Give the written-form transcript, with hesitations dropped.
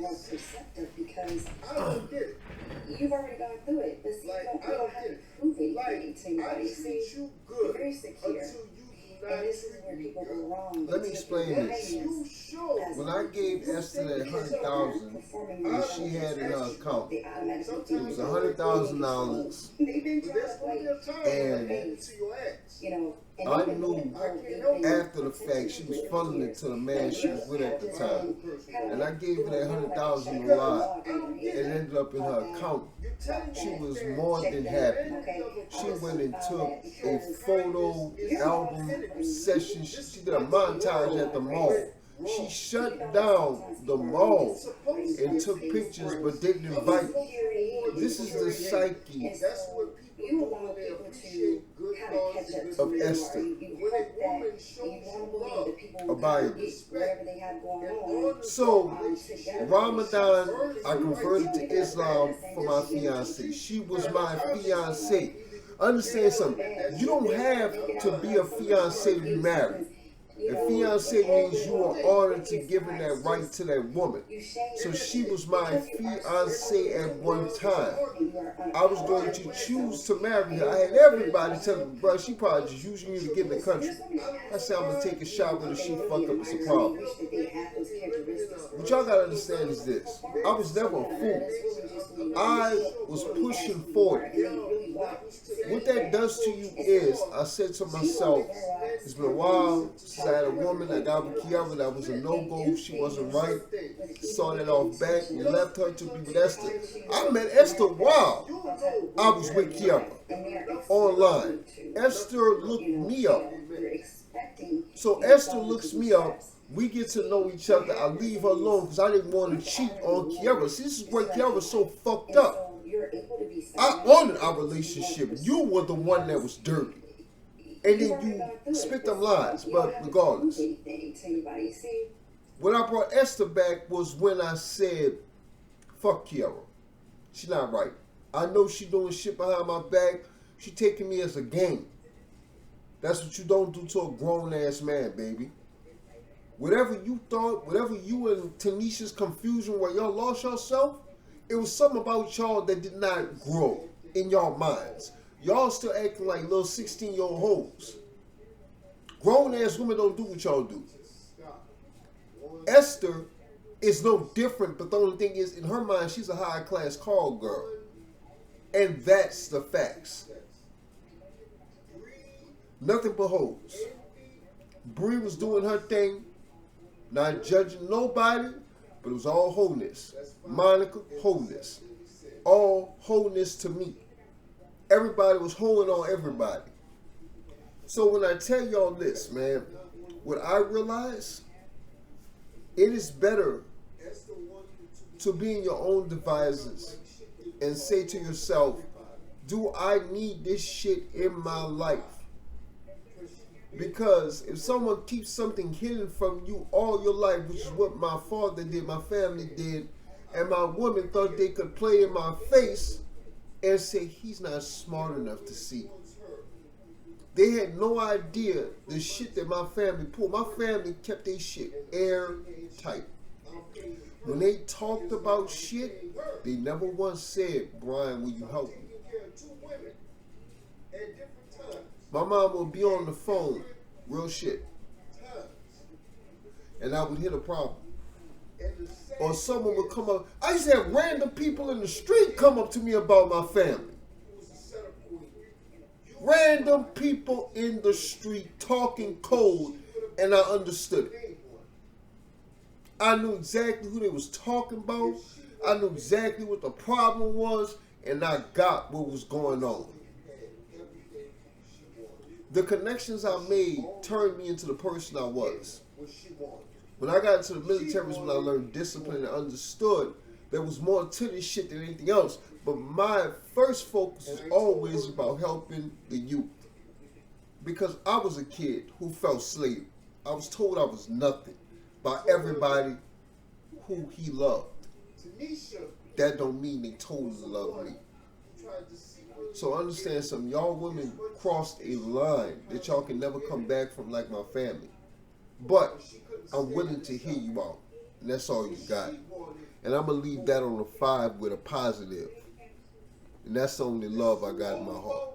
more perceptive because I don't get it. you've already gone through it. But see, Like, you don't have to prove anything to I anybody. treat See, you you're good very secure. until you do And not this is treat where me people go good. wrong. Let me explain this. You show When I gave Esther that $100,000 that she had in her account, it was $100,000, and I knew after the fact she was funneling it to the man she was with at the time, and I gave her that $100,000 a lot. It ended up in her account. She was more than happy. She went and took a photo album session. She did a montage at the mall. She shut down the mall and took pictures but didn't invite. This is the psyche of Esther. A Bible. So, Ramadan, I converted to Islam for my fiance. She was my fiance. Understand something. You don't have to be a fiance to be married. A fiance means you are ordered to give that right to that woman. So she was my fiance at one time. I was going to choose to marry her. I had everybody tell me, bro, she probably just using you to get in the country. I said, I'm going to take a shot with her. She fuck up, it's a problem. What y'all got to understand is this. I was never a fool. I was pushing 40. What that does to you is, I said to myself, it's been a while since I had a woman that got with Kiara that was a no-go. She wasn't right. Saw that off back and left her to be with Esther. I met Esther while I was with Kiara online. Esther looked me up. So Esther looks me up. We get to know each other. I leave her alone because I didn't want to cheat on Kiara. See, this is where Kiara was so fucked up. I honored our relationship. You were the one that was dirty. And then you spit them lies. But regardless, when I brought Esther back was when I said, fuck Kiara. She not right. I know she doing shit behind my back. She taking me as a game. That's what you don't do to a grown-ass man, baby. Whatever you thought, whatever you and Tanisha's confusion where y'all lost yourself, it was something about y'all that did not grow in y'all minds. Y'all still acting like little 16-year-old hoes. Grown-ass women don't do what y'all do. Esther is no different, but the only thing is, in her mind, she's a high-class call girl. And that's the facts. Nothing but hoes. Bree was doing her thing, not judging nobody, but it was all wholeness. Monica, wholeness. All wholeness to me. Everybody was holding on everybody. So when I tell y'all this, man, what I realize, it is better to be in your own devices and say to yourself, do I need this shit in my life? Because if someone keeps something hidden from you all your life, which is what my father did, my family did, and my woman thought they could play in my face and say he's not smart enough to see. They had no idea the shit that my family pulled. My family kept their shit airtight. When they talked about shit, they never once said, Brian, will you help me? My mom would be on the phone, real shit, and I would hit a problem. Or someone would come up. I used to have random people in the street come up to me about my family. Random people in the street talking code, and I understood it. I knew exactly who they was talking about. I knew exactly what the problem was, and I got what was going on. The connections I made turned me into the person I was. When I got into the military was when I learned discipline and understood there was more to this shit than anything else. But my first focus was always about helping the youth. Because I was a kid who felt slave. I was told I was nothing by everybody who he loved. That don't mean they totally love me. So understand something. Y'all women crossed a line that y'all can never come back from like my family. But I'm willing to hear you out. And that's all you got. And I'm going to leave that on a 5 with a positive. And that's the only love I got in my heart.